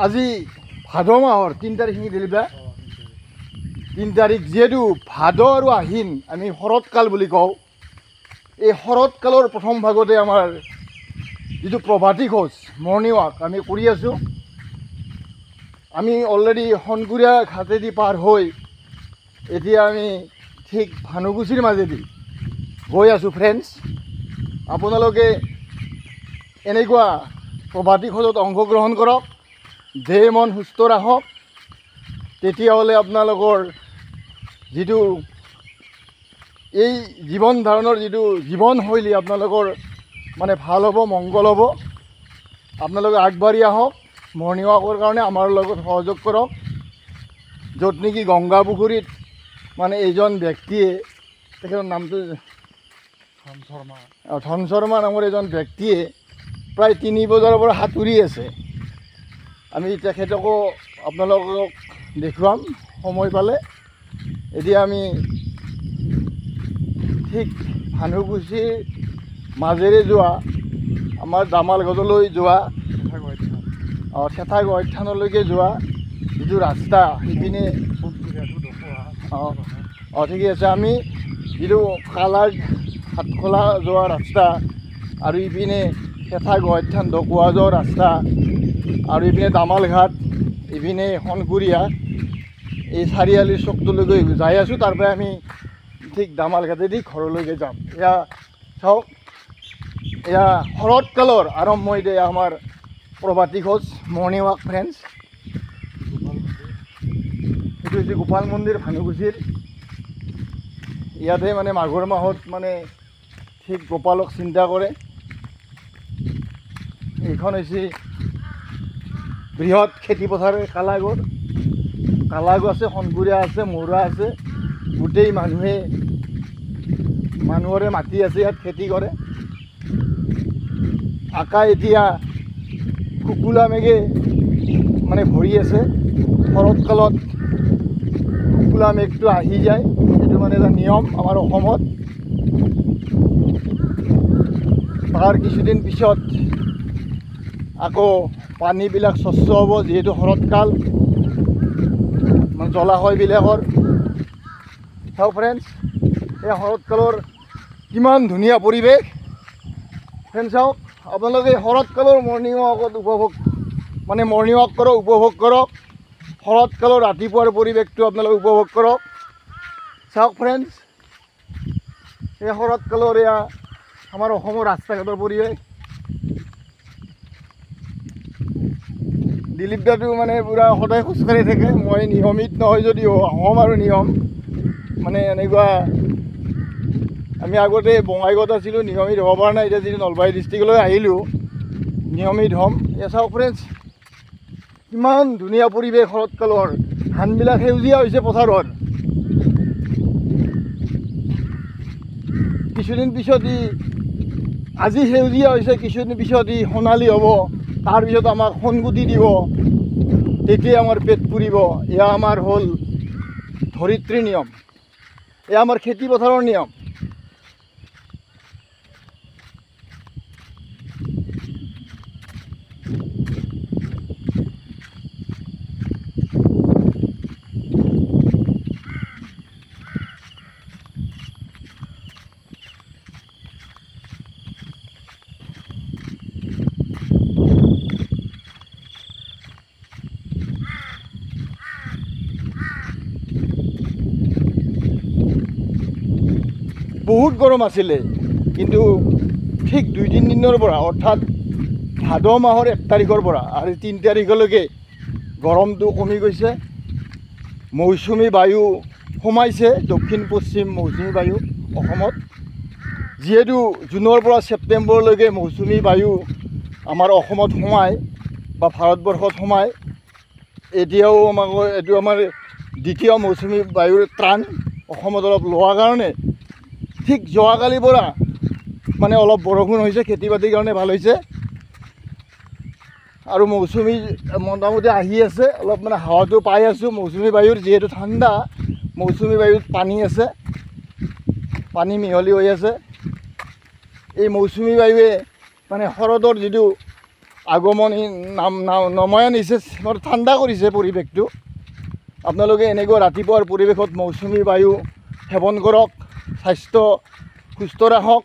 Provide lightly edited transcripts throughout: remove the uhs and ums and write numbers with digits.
আজি ভাদ মাহৰ 3 তাৰিখ নি দিলিবা 3 তাৰিখ যিহেতু ভাদ আৰু আহিন আমি শৰৎকাল বুলি কওঁ। এই শৰৎকালৰ প্ৰথম ভাগতে আমাৰ যিটো প্ৰভাতী খোজ মৰ্ণিং ৱাক আমি কৰি আছোঁ। আমি অলৰেডি শংকুৰীয়া ঘাটেদি পাৰ হৈ এতিয়া আমি ঠিক ভানুকুছিৰ মাজেদি গৈ আছোঁ। ফ্ৰেণ্ডছ, আপোনালোকে এনেকুৱা প্ৰভাতী খোজত অংশগ্ৰহণ কৰক, দেহ মন সুস্থ ৰাখক, তেতিয়াহ'লে আপোনালোকৰ যিটো এই জীৱন ধাৰণৰ যিটো জীৱনশৈলী আপোনালোকৰ মানে ভাল হ'ব, মংগল হ'ব। আপোনালোকে আগবাঢ়ি আহক মৰ্ণিং ৱাকৰ কাৰণে, আমাৰ লগত সহযোগ কৰক। য'ত নেকি গংগা পুখুৰীত মানে এইজন ব্যক্তিয়ে, তেখেতৰ নামটো ধন শৰ্মা নামৰ এজন ব্যক্তিয়ে প্ৰায় 3 বজাৰ পৰা সাঁতুৰি আছে। আমি তেখেতকো আপোনালোকক দেখুৱাম সময় পালে। এতিয়া আমি ঠিক ভানুকুছিৰ মাজেৰে যোৱা আমাৰ দামালঘাটলৈ যোৱা থেথা গয়থানলৈকে যোৱা যিটো ৰাস্তা সিপিনে ঠিকে আছে। আমি যিটো কালাৰ হাটখোলা যোৱা ৰাস্তা আৰু ইপিনে থেথা গয়থান ঢকুৱা যোৱা ৰাস্তা আৰু ইপিনে দামালঘাট, ইপিনে শংকুৰীয়া, এই চাৰিআলিৰ চকটোলৈকে যাই আছোঁ। তাৰ পৰাই আমি ঠিক দামালঘাটেদি ঘৰলৈকে যাম। এয়া চাওক, এয়া শৰৎকালৰ আৰম্ভণিতে আমাৰ প্ৰভাতী খোজ মৰ্ণিং ৱাক। ফ্ৰেণ্ডছ, এইটো হৈছে গোপাল মন্দিৰ ভানুকুছিৰ। ইয়াতে মানে মাঘৰ মাহত মানে ঠিক গোপালক চিন্তা কৰে। এইখন হৈছে বৃহৎ খেতিপথাৰ কালাগড় আছে, শংকুৰীয়া আছে, মৌৰা আছে। গোটেই মানুহৰে মাটি আছে, ইয়াত খেতি কৰে। আকাশ এতিয়া শুকুলা মেঘে মানে ভৰি আছে। শৰৎকালত শুকুলা মেঘটো আহি যায়, এইটো মানে এটা নিয়ম আমাৰ অসমত। তাৰ কিছুদিন পিছত আকৌ পানীবিলাক স্বচ্ছ হ'ব, যিহেতু শৰৎকাল মানে জলাশয়বিলাকৰ। চাওক ফ্ৰেণ্ডছ, এই শৰৎকালৰ কিমান ধুনীয়া পৰিৱেশ। ফ্ৰেণ্ডছ চাওক, আপোনালোকে শৰৎকালৰ মৰ্ণিং ৱাকত মৰ্ণিং ৱাক কৰক, উপভোগ কৰক। শৰৎকালৰ ৰাতিপুৱাৰ পৰিৱেশটো আপোনালোকে উপভোগ কৰক। চাওক ফ্ৰেণ্ডছ, এই শৰৎকালৰ এয়া আমাৰ অসমৰ ৰাস্তা ঘাটৰ পৰিৱেশ। দিলীপ দাটো মানে পূৰা সদায় খোজকাঢ়ি থাকে। মই নিয়মিত নহয় যদিও আহোম আৰু নিয়ম মানে এনেকুৱা। আমি আগতে বঙাইগাঁৱত আছিলোঁ, নিয়মিত হ'ব পৰা নাই। এতিয়া যিটো নলবাৰী ডিষ্ট্ৰিক্টলৈ আহিলোঁ, নিয়মিত হ'ম। এয়া চাওক ফ্ৰেণ্ডছ, কিমান ধুনীয়া পৰিৱেশ শৰৎকালৰ। ধানবিলাক সেউজীয়া হৈছে পথাৰত। কিছুদিন পিছত আজি সেউজীয়া হৈছে, কিছুদিন পিছত সোণালী হ'ব। তাৰপিছত আমাক সোণগুটি দিব, তেতিয়া আমাৰ পেট পুৰিব। এয়া আমাৰ হ'ল ধৰিত্ৰীৰ নিয়ম, এয়া আমাৰ খেতি পথাৰৰ নিয়ম। বহুত গৰম আছিলে, কিন্তু ঠিক 2-3 দিনৰ পৰা, অৰ্থাৎ ভাদ মাহৰ 1 তাৰিখৰ পৰা আৰু 3 তাৰিখলৈকে গৰমটো কমি গৈছে। মৌচুমী বায়ু সোমাইছে, দক্ষিণ পশ্চিম মৌচুমী বায়ু অসমত। যিহেতু জুনৰ পৰা ছেপ্টেম্বৰলৈকে মৌচুমী বায়ু আমাৰ অসমত সোমায় বা ভাৰতবৰ্ষত সোমায়। এতিয়াও এইটো আমাৰ দ্বিতীয় মৌচুমী বায়ুৰ ত্ৰাণ অসমত অলপ লোৱাৰ কাৰণে ঠিক যোৱাকালিৰ পৰা মানে অলপ বৰষুণ হৈছে, খেতি বাতিৰ কাৰণে ভাল হৈছে। আৰু মৌচুমী মোটামুটি আহি আছে, অলপ মানে হাৱাটো পাই আছোঁ মৌচুমী বায়ুৰ। যিহেতু ঠাণ্ডা, মৌচুমী বায়ুত পানী আছে, পানী মিহলি হৈ আছে। এই মৌচুমী বায়ুৱে মানে শৰতৰ যিটো আগমনী নমাই আনিছে, ঠাণ্ডা কৰিছে পৰিৱেশটো। আপোনালোকে এনেকৈ ৰাতিপুৱাৰ পৰিৱেশত মৌচুমী বায়ু সেৱন কৰক, স্বাস্থ্য সুস্থ ৰাখক।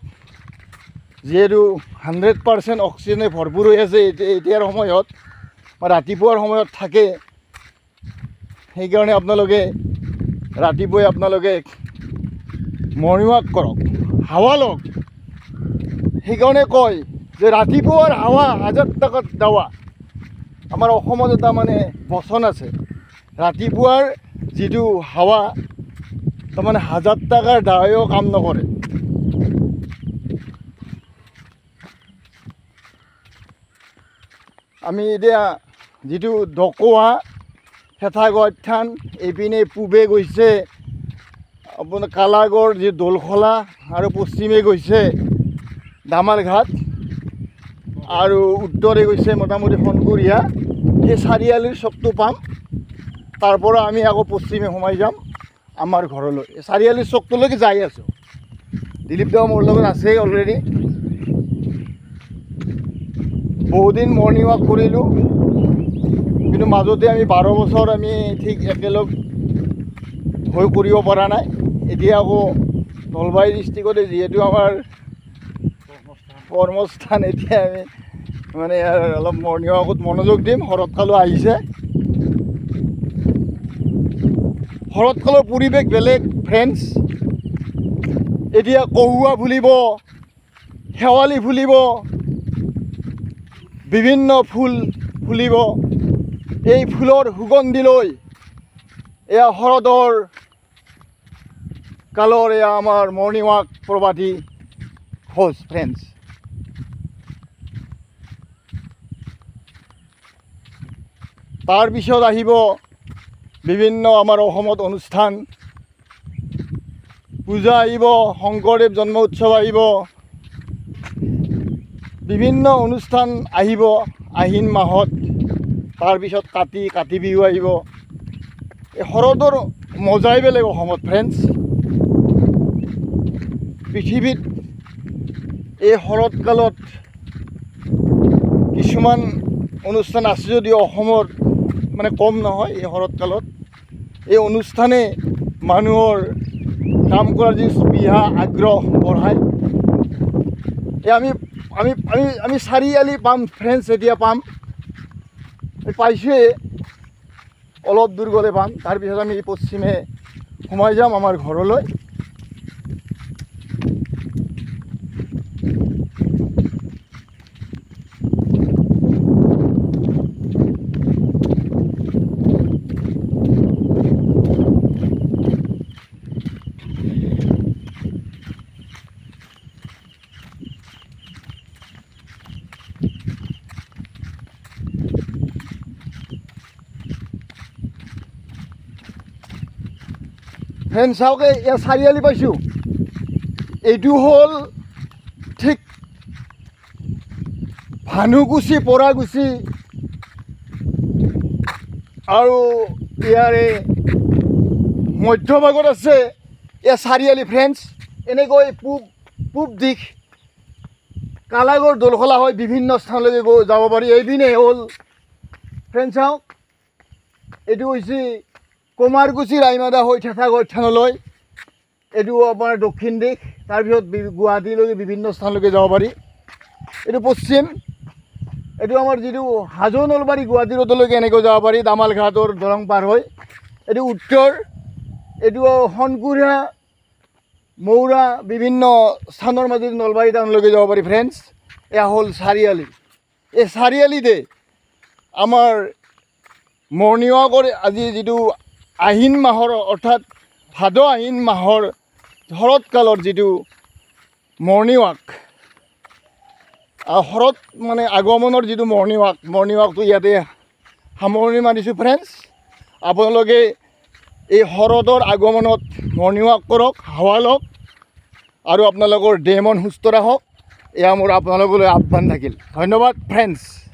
যিহেতু 100% অক্সিজেনে ভৰপূৰ হৈ আছে এতিয়াৰ সময়ত বা ৰাতিপুৱাৰ সময়ত থাকে, সেইকাৰণে আপোনালোকে ৰাতিপুৱাই আপোনালোকে মৰ্ণিং ৱাক কৰক, হাৱা লওক। সেইকাৰণে কয় যে ৰাতিপুৱাৰ হাৱা 1000 টকাত দাৱা। আমাৰ অসমত এটা মানে বচন আছে, ৰাতিপুৱাৰ যিটো হাৱা তাৰমানে 1000 টকাৰ দাৱাইও কাম নকৰে। আমি এতিয়া যিটো ডকোৱা হেঠাগড় থান, এইপিনে পূবে গৈছে আপোনাৰ কালাগড় যি দোলখলা, আৰু পশ্চিমে গৈছে দামালঘাট, আৰু উত্তৰে গৈছে মোটামুটি শংকৰীয়া। সেই চাৰিআলিৰ চকটো পাম, তাৰ পৰা আমি আকৌ পশ্চিমে সোমাই যাম আমাৰ ঘৰলৈ। চাৰিআলিৰ চকটোলৈকে যাই আছোঁ। দিলীপ দা মোৰ লগত আছেই অলৰেডি। বহুদিন মৰ্ণিং ৱাক কৰিলোঁ, কিন্তু মাজতে আমি 12 বছৰ আমি ঠিক একেলগ হৈ কৰিব পৰা নাই। এতিয়া আকৌ নলবাৰী ডিষ্ট্ৰিক্টতে যিহেতু আমাৰ কৰ্মস্থান, এতিয়া আমি মানে অলপ মৰ্ণিং ৱাকত মনোযোগ দিম। শৰৎকালো আহিছে, শৰৎকালৰ পৰিৱেশ বেলেগ ফ্ৰেণ্ডছ। এতিয়া কহুৱা ফুলিব, শেৱালি ফুলিব, বিভিন্ন ফুল ফুলিব। এই ফুলৰ সুগন্ধি লৈ এয়া শৰতৰ কালৰ এয়া আমাৰ মৰ্ণিং ৱাক প্ৰবাদী খোজ ফ্ৰেণ্ডছ। তাৰপিছত আহিব বিভিন্ন আমাৰ অসমত অনুষ্ঠান, পূজা আহিব, শংকৰদেৱ জন্ম উৎসৱ আহিব, বিভিন্ন অনুষ্ঠান আহিব আহিন মাহত। তাৰপিছত কাতি বিহু আহিব। এই শৰতৰ মজাই বেলেগ অসমত ফ্ৰেণ্ডছ। পৃথিৱীত এই শৰৎকালত কিছুমান অনুষ্ঠান আছে যদিও অসমত মানে কম নহয়। এই শৰৎকালত এই অনুষ্ঠানে মানুহৰ কাম কৰাৰ যি স্পৃহা আগ্ৰহ বঢ়ায়। এই আমি আমি আমি আমি চাৰিআলি পাম ফ্ৰেণ্ডছ, এতিয়া পাম, পাইছোঁৱে, অলপ দূৰ গ'লে পাম। তাৰপিছত আমি পশ্চিমে সোমাই যাম আমাৰ ঘৰলৈ। ফ্ৰেণ্ড চাওক, ইয়াৰ চাৰিআলি পাইছোঁ। এইটো হ'ল ঠিক ভানুকুচি, পৰাগুচি আৰু ইয়াৰে মধ্যভাগত আছে এয়া চাৰিআলি ফ্ৰেণ্ডছ। এনেকৈ পূব দিশ কালাগড় দোলখলা হৈ বিভিন্ন স্থানলৈকে যাব পাৰি। এইপিনে হ'ল ফ্ৰেণ্ড চাওক, এইটো হৈছে কুমাৰকুচি ৰাইমাদা হৈ ঠেঠাগড় থানলৈ, এইটো আপোনাৰ দক্ষিণ দিশ। তাৰপিছত গুৱাহাটীলৈকে বিভিন্ন স্থানলৈকে যাব পাৰি। এইটো পশ্চিম, এইটো আমাৰ যিটো হাজো নলবাৰী গুৱাহাটী ৰোডলৈকে এনেকৈ যাব পাৰি দামালঘাটৰ দলং পাৰ হৈ। এইটো উত্তৰ, এইটো শংকৰীয়া মৌৰা বিভিন্ন স্থানৰ মাজেদি নলবাৰী টাউনলৈকে যাব পাৰি ফ্ৰেণ্ডছ। এয়া হ'ল চাৰিআলি। এই চাৰিআলিতে আমাৰ মৰ্ণিং ৱাকৰ আজি যিটো আহিন মাহৰ অৰ্থাৎ ভাদ আহিন মাহৰ শৰৎকালৰ যিটো মৰ্ণিং ৱাক, শৰৎ মানে আগমনৰ যিটো মৰ্ণিং ৱাকটো ইয়াতে সামৰণি মাৰিছোঁ ফ্ৰেণ্ডছ। আপোনালোকে এই শৰতৰ আগমনত মৰ্ণিং ৱাক কৰক, হাৱা লওক, আৰু আপোনালোকৰ দেহ মন সুস্থ ৰাখক। এয়া মোৰ আপোনালোকলৈ আহ্বান থাকিল। ধন্যবাদ ফ্ৰেণ্ডছ।